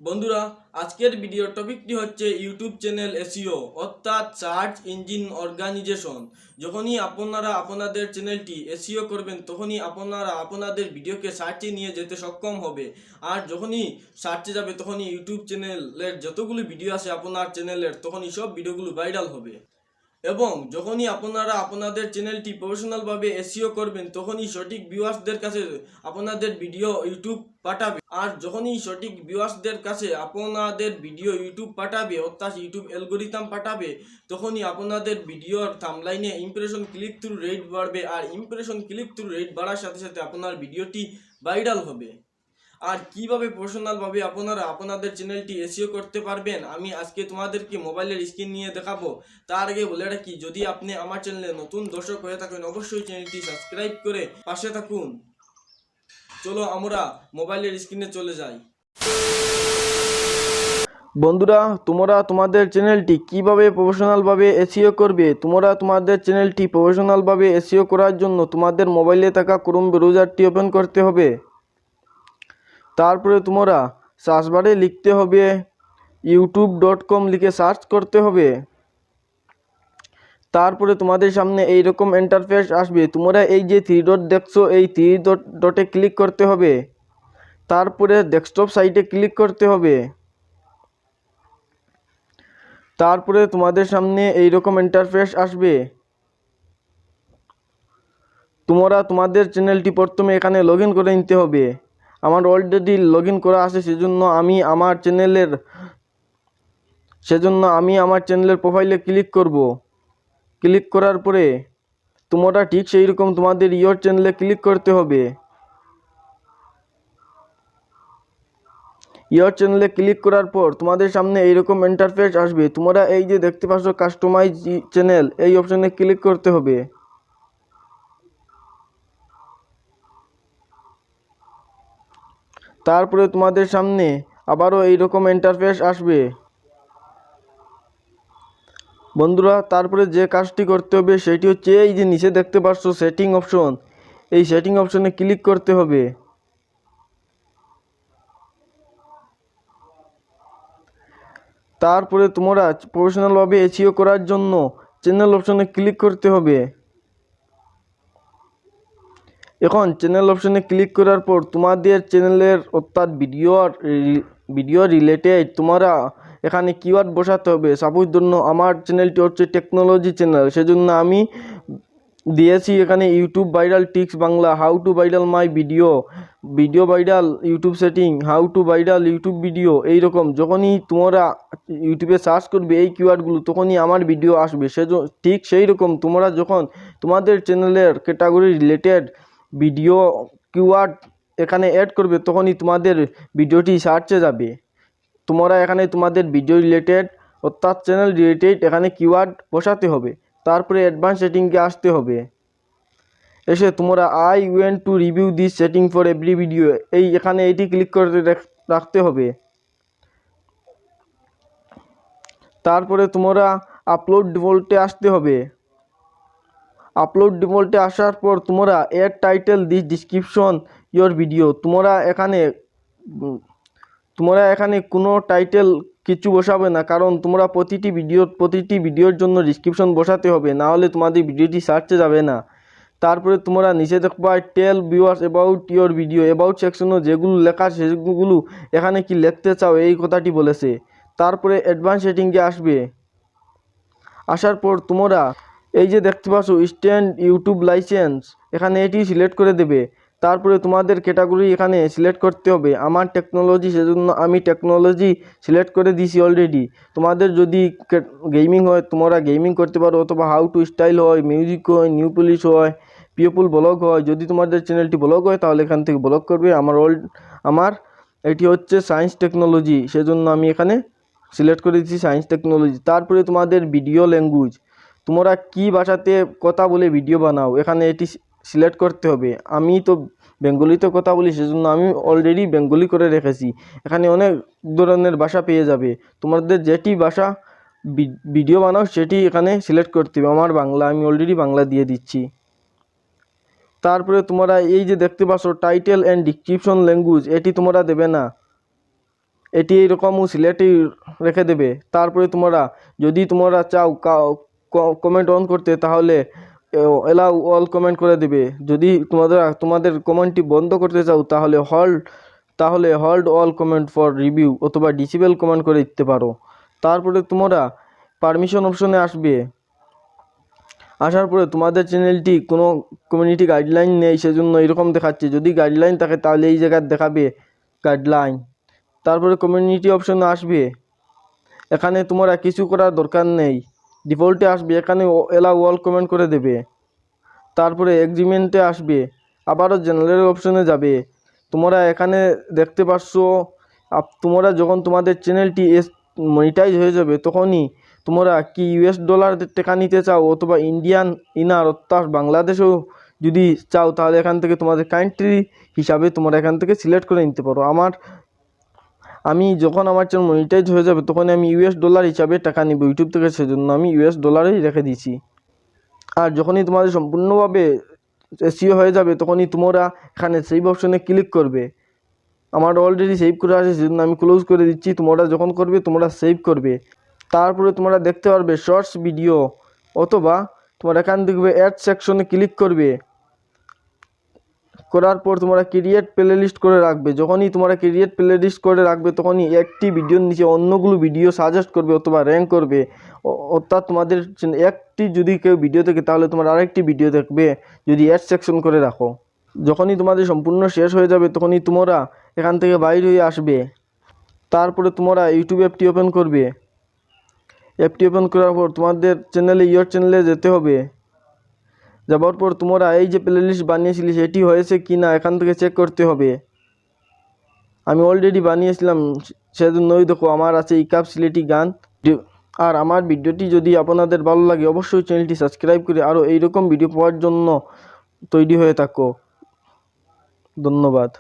বন্ধুরা, আজকের ভিডিওর টপিকটি হচ্ছে ইউটিউব চ্যানেল এসইও অর্থাৎ সার্চ ইঞ্জিন অর্গানাইজেশন। যখনই আপনারা আপনাদের চ্যানেলটি এসইও করবেন তখনই আপনারা আপনাদের ভিডিওকে সার্চে নিয়ে যেতে সক্ষম হবে। আর যখনই সার্চে যাবে তখনই ইউটিউব চ্যানেলের যতগুলো ভিডিও আছে আপনার চ্যানেলের তখনই সব ভিডিওগুলো ভাইরাল হবে। এবং যখনই আপনারা আপনাদের চ্যানেলটি প্রফেশনালভাবে এসইও করবেন তখনই সঠিক ভিউয়ার্সদের কাছে আপনাদের ভিডিও ইউটিউব পাঠাবে। আর যখনই সঠিক ভিউয়ার্সদের কাছে আপনাদের ভিডিও ইউটিউব পাঠাবে অর্থাৎ ইউটিউব অ্যালগরিদম পাঠাবে তখনই আপনাদের ভিডিওর থাম্বনেইলে ইমপ্রেশন ক্লিক থ্রু রেট বাড়বে। আর ইমপ্রেশন ক্লিক থ্রু রেট বাড়ার সাথে সাথে আপনার ভিডিওটি ভাইরাল হবে। আর কিভাবে প্রফেশনালভাবে আপনারা আপনাদের চ্যানেলটি এসইও করতে পারবেন আমি আজকে তোমাদেরকে মোবাইলের স্ক্রিন নিয়ে দেখাবো। তার আগে বলে রাখি, যদি আপনি আমার চ্যানেলে নতুন দর্শক হয়ে থাকেন অবশ্যই চ্যানেলটি সাবস্ক্রাইব করে পাশে থাকুন। চলো আমরা মোবাইলের স্ক্রিনে চলে যাই। বন্ধুরা, তোমরা তোমাদের চ্যানেলটি কিভাবে প্রফেশনালভাবে এসইও করবে। তোমরা তোমাদের চ্যানেলটি প্রফেশনালভাবে এসইও করার জন্য তোমাদের মোবাইলে থাকা ক্রোম ব্রাউজারটি ওপেন করতে হবে। তারপরে তোমরা সার্চ বারে লিখতে হবে youtube.com লিখে সার্চ করতে হবে। তারপরে তোমাদের সামনে এইরকম ইন্টারফেস আসবে। তোমরা এই যে থ্রি ডট দেখছো এই থ্রি ডটে ক্লিক করতে হবে। তারপরে ডেস্কটপ সাইটে ক্লিক করতে হবে। তারপরে তোমাদের সামনে এইরকম ইন্টারফেস আসবে। তোমরা তোমাদের চ্যানেলটি প্রথমে এখানে লগ ইন করে নিতে হবে। আমার অলরেডি লগ ইন করা আছে, সেজন্য আমি আমার চ্যানেলের প্রোফাইলে ক্লিক করব। ক্লিক করার পরে তোমরা ঠিক সেই রকম তোমাদের ইয়োর চ্যানেলে ক্লিক করতে হবে। ইয়োর চ্যানেলে ক্লিক করার পর তোমাদের সামনে এইরকম ইন্টারফেস আসবে। তোমরা এই যে দেখতে পাচ্ছ কাস্টমাইজ চ্যানেল এই অপশনে ক্লিক করতে হবে। তারপরে তোমাদের সামনে আবারও এইরকম ইন্টারফেস আসবে। বন্ধুরা, তারপরে যে কাজটি করতে হবে সেটি হচ্ছে এই যে নিচে দেখতে পাচ্ছ সেটিং অপশন, এই সেটিং অপশনে ক্লিক করতে হবে। তারপরে তোমরা প্রফেশনালভাবে এসইও করার জন্য চ্যানেল অপশনে ক্লিক করতে হবে। এখন চ্যানেল অপশনে ক্লিক করার পর তোমাদের চ্যানেলের অর্থাৎ ভিডিও রিলেটেড তোমরা এখানে কিওয়ার্ড বসাতে হবে। সাপোজ ধরুন আমার চ্যানেলটি হচ্ছে টেকনোলজি চ্যানেল, সেজন্য আমি দিয়েছি এখানে YouTube viral tricks Bangla, how to viral my video viral YouTube setting, how to viral YouTube video. এইরকম যখনই তোমরা ইউটিউবে সার্চ করবে এই কিওয়ার্ডগুলো তখনই আমার ভিডিও আসবে। ঠিক সেই রকম তোমরা যখন তোমাদের চ্যানেলের ক্যাটাগরি রিলেটেড ভিডিও কিওয়ার্ড এখানে অ্যাড করবে তখনই তোমাদের ভিডিওটি সার্চে যাবে। তোমরা এখানে তোমাদের ভিডিও রিলেটেড অর্থাৎ চ্যানেল রিলেটেড এখানে কিওয়ার্ড বসাতে হবে। তারপরে অ্যাডভান্স সেটিংয়ে আসতে হবে। এসে তোমরা I went to review this setting for every video এখানে এটি ক্লিক করে রাখতে হবে। তারপরে তোমরা আপলোড ডিফল্টে আসতে হবে। আপলোড ডিফল্টে আসার পর তোমরা add title this description your video, তোমরা এখানে কোনো টাইটেল কিছু বসাবে না, কারণ তোমরা প্রতিটি ভিডিওর জন্য ডিসক্রিপশন বসাতে হবে, না হলে তোমাদের ভিডিওটি সার্চে যাবে না। তারপরে তোমরা নিচে দেখবা tell viewers about your video, about সেকশনে যেগুলো লেখা সেগুলো এখানে কি লিখতে চাও এই কথাটি বলেছে। তারপরে অ্যাডভান্স সেটিংয়ে আসবে। আসার পর তোমরা এই যে দেখতে পাচ্ছ স্ট্যান্ড ইউটিউব লাইসেন্স এখানে এটি সিলেক্ট করে দেবে। তারপরে তোমাদের ক্যাটাগরি এখানে সিলেক্ট করতে হবে। আমার টেকনোলজি, সেজন্য আমি টেকনোলজি সিলেক্ট করে দিয়েছি অলরেডি। তোমাদের যদি গেমিং হয় তোমরা গেমিং করতে পারো, অথবা হাউ টু স্টাইল হয়, মিউজিক হয়, নিউ পুলিশ হয়, পিপল ব্লগ হয়। যদি তোমাদের চ্যানেলটি ব্লগ হয় তাহলে এখান থেকে ব্লগ করবে। আমার এটি হচ্ছে সায়েন্স টেকনোলজি, সেজন্য আমি এখানে সিলেক্ট করে দিচ্ছি সায়েন্স টেকনোলজি। তারপরে তোমাদের ভিডিও ল্যাঙ্গুয়েজ, তোমরা কি ভাষাতে কথা বলে ভিডিও বানাও এখানে এটি সিলেক্ট করতে হবে। আমি তো বেঙ্গলিতে কথা বলি, সেজন্য আমি অলরেডি বেঙ্গলি করে রেখেছি। এখানে অনেক ধরনের ভাষা পেয়ে যাবে। তোমাদের যেটি ভাষা ভিডিও বানাও সেটি এখানে সিলেক্ট করতে হবে। আমার বাংলা, আমি অলরেডি বাংলা দিয়ে দিচ্ছি। তারপরে তোমরা এই যে দেখতে পাচ্ছ টাইটেল অ্যান্ড ডিসক্রিপশন ল্যাঙ্গুয়েজ এটি তোমরা দেবে না। এটি এইরকমও সিলেক্টই রেখে দেবে। তারপরে তোমরা যদি তোমরা চাও কমেন্ট অন করতে তাহলে এলাও অল কমেন্ট করে দেবে। যদি তোমাদের কমেন্টটি বন্ধ করতে চাও তাহলে hold all comment for review অথবা ডিসেবল কমেন্ট করে দিতে পারো। তারপরে তোমরা পারমিশন অপশনে আসবে। আসার পরে তোমাদের চ্যানেলটি কোনো কমিউনিটি গাইডলাইন নেই, সেজন্য এরকম দেখাচ্ছে। যদি গাইডলাইন থাকে তাহলে এই জায়গায় দেখাবে গাইডলাইন। তারপরে কমিউনিটি অপশনে আসবে। এখানে তোমরা কিছু করার দরকার নেই, ডিফল্টে আসবে। এখানে এলাও অল কমেন্ট করে দেবে। তারপরে এগ্রিমেন্টে আসবে, আবারও জেনারেল অপশনে যাবে। তোমরা এখানে দেখতে পাচ্ছ তোমরা যখন তোমাদের চ্যানেলটি মনিটাইজ হয়ে যাবে তখনই তোমরা কি US ডলার টাকা নিতে চাও অথবা ইন্ডিয়ান ইনার অর্থাৎ বাংলাদেশেও যদি চাও তাহলে এখান থেকে তোমাদের কান্ট্রি হিসাবে তোমরা এখান থেকে সিলেক্ট করে নিতে পারো। আমি যখন আমার চ্যানেল মনিটাইজ হয়ে যাবে তখন আমি US ডলার হিসাবে টাকা নিব ইউটিউব থেকে, সেজন্য আমি US ডলারেই রেখে দিয়েছি। আর যখনই তোমাদের সম্পূর্ণভাবে এসইও হয়ে যাবে তখনই তোমরা এখানে সেভ অপশনে ক্লিক করবে। আমার অলরেডি সেভ করে আছে সেজন্য আমি ক্লোজ করে দিচ্ছি। তোমরা যখন করবে তোমরা সেভ করবে। তারপরে তোমরা দেখতে পারবে শর্টস ভিডিও, অথবা তোমরা এখান থেকে অ্যাড সেকশনে ক্লিক করবে। করার পর তোমরা ক্রিয়েট প্লেলিস্ট করে রাখবে। যখনই তোমরা ক্রিয়েট প্লেলিস্ট করে রাখবে তখনই একটি ভিডিওর নিচে অন্যগুলো ভিডিও সাজেস্ট করবে অথবা র্যাঙ্ক করবে। অর্থাৎ তোমাদের একটি যদি কেউ ভিডিও দেখে তাহলে তোমার আরেকটি ভিডিও দেখবে যদি অ্যাড সেকশন করে রাখো। যখনই তোমাদের সম্পূর্ণ শেষ হয়ে যাবে তখনই তোমরা এখান থেকে বাইর হয়ে আসবে। তারপরে তোমরা ইউটিউব অ্যাপটি ওপেন করবে। অ্যাপটি ওপেন করার পর তোমাদের চ্যানেলে যেতে হবে। যাবার পর তোমরা এই যে প্লেলিস্ট বানিয়েছিলি সেটি হয়েছে কি না এখান থেকে চেক করতে হবে। আমি অলরেডি বানিয়েছিলাম, সেজন্যই দেখো আমার আছে ইকাপ সিলেটি গান। আর আমার ভিডিওটি যদি আপনাদের ভালো লাগে অবশ্যই চ্যানেলটি সাবস্ক্রাইব করে আরও এইরকম ভিডিও পাওয়ার জন্য তৈরি হয়ে থাকো। ধন্যবাদ।